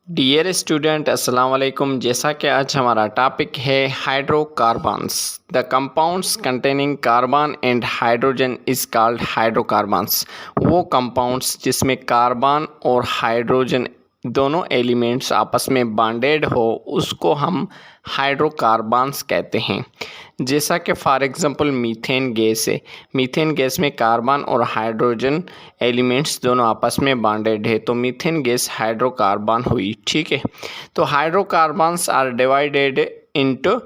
Dear student अस्सलाम वालेकुम। जैसा कि आज हमारा टॉपिक है hydrocarbons. The compounds containing carbon and hydrogen is called hydrocarbons. वो कंपाउंड्स जिसमें कार्बन और हाइड्रोजन दोनों एलिमेंट्स आपस में बॉन्डेड हो उसको हम हाइड्रोकार्बन्स कहते हैं। जैसा कि फॉर एग्ज़ाम्पल मीथेन गैस है। मीथेन गैस में कार्बन और हाइड्रोजन एलिमेंट्स दोनों आपस में बॉन्डेड है तो मीथेन गैस हाइड्रोकार्बन हुई। ठीक है, तो hydrocarbons are divided into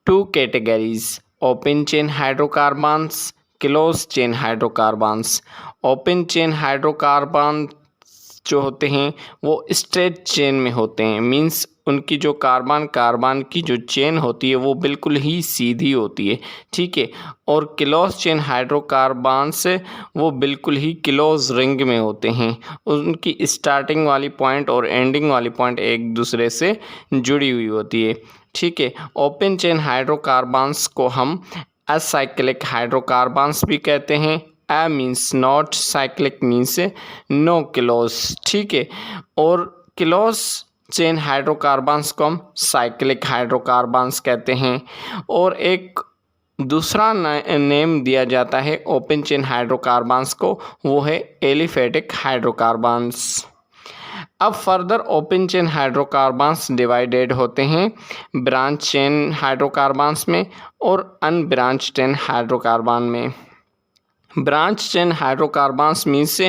two categories: open chain hydrocarbons, close chain hydrocarbons. Open chain hydrocarbon जो होते हैं वो स्ट्रेट चेन में होते हैं, मींस उनकी जो कार्बन की जो चेन होती है वो बिल्कुल ही सीधी होती है। ठीक है, और क्लोज चेन हाइड्रोकार्बन्स वो बिल्कुल ही क्लोज रिंग में होते हैं, उनकी स्टार्टिंग वाली पॉइंट और एंडिंग वाली पॉइंट एक दूसरे से जुड़ी हुई होती है। ठीक है, ओपन चेन हाइड्रोकार्बन्स को हम असाइक्लिक हाइड्रोकार्बन्स भी कहते हैं। A means not, cyclic means no close. ठीक है, और क्लोज चेन हाइड्रोकार्बन्स को हम साइक्लिक हाइड्रोकार्बन्स कहते हैं। और एक दूसरा नेम दिया जाता है ओपन चेन हाइड्रोकार्बन्स को, वो है एलिफेटिक हाइड्रोकार्बन्स। अब further open chain hydrocarbons divided होते हैं ब्रांच चेन हाइड्रोकार्बन्स में और अनब्रांच चेन हाइड्रोकार्बन में। ब्रांच चेन हाइड्रोकार्बन्स मीन्स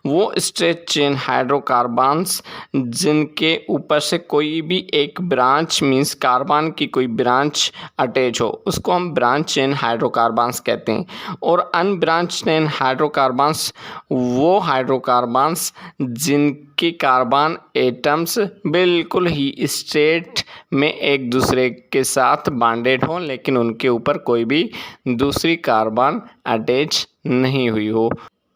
वो स्ट्रेट चेन हाइड्रोकार्बन्स जिनके ऊपर से कोई भी एक ब्रांच मीन्स कार्बन की कोई ब्रांच अटैच हो, उसको हम ब्रांच चेन हाइड्रोकार्बन्स कहते हैं। और अनब्रांच चेन हाइड्रोकार्बन्स वो हाइड्रोकार्बन्स जिनके कार्बन एटम्स बिल्कुल ही स्ट्रेट में एक दूसरे के साथ बॉन्डेड हों लेकिन उनके ऊपर कोई भी दूसरी कार्बन अटैच नहीं हुई हो।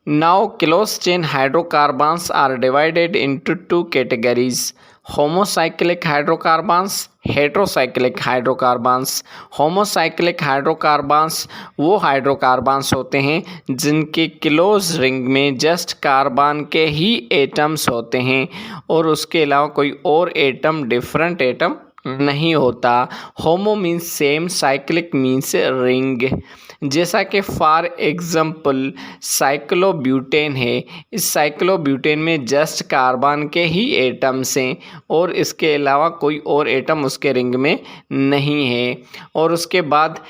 Now close chain hydrocarbons are divided into two categories: homocyclic hydrocarbons, heterocyclic hydrocarbons. Homocyclic hydrocarbons वो हाइड्रोकार्बन्स होते हैं जिनके क्लोज रिंग में जस्ट कार्बन के ही एटम्स होते हैं और उसके अलावा कोई और एटम, डिफरेंट एटम नहीं होता। होमो means same, cyclic means ring. जैसा कि फॉर एग्जांपल साइक्लोब्यूटेन है, इस साइक्लोब्यूटेन में जस्ट कार्बन के ही एटम्स हैं और इसके अलावा कोई और एटम उसके रिंग में नहीं है। और उसके बाद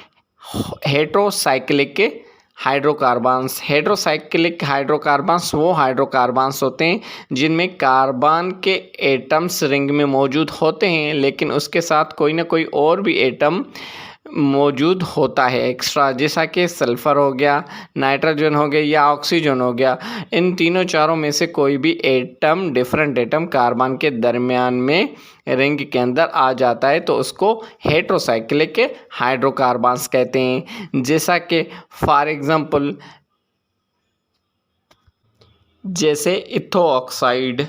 हेट्रोसाइक्लिक हाइड्रोकार्बन्स। हेट्रोसाइक्लिक हाइड्रोकार्बन्स वो हाइड्रोकार्बन्स होते हैं जिनमें कार्बन के एटम्स रिंग में मौजूद होते हैं लेकिन उसके साथ कोई ना कोई और भी एटम मौजूद होता है एक्स्ट्रा, जैसा कि सल्फ़र हो गया, नाइट्रोजन हो गया या ऑक्सीजन हो गया। इन तीनों चारों में से कोई भी एटम, डिफरेंट एटम कार्बन के दरमियान में रिंग के अंदर आ जाता है तो उसको हेट्रोसाइक्लिक हाइड्रोकार्बन्स कहते हैं। जैसा कि फॉर एग्जांपल जैसे इथो ऑक्साइड,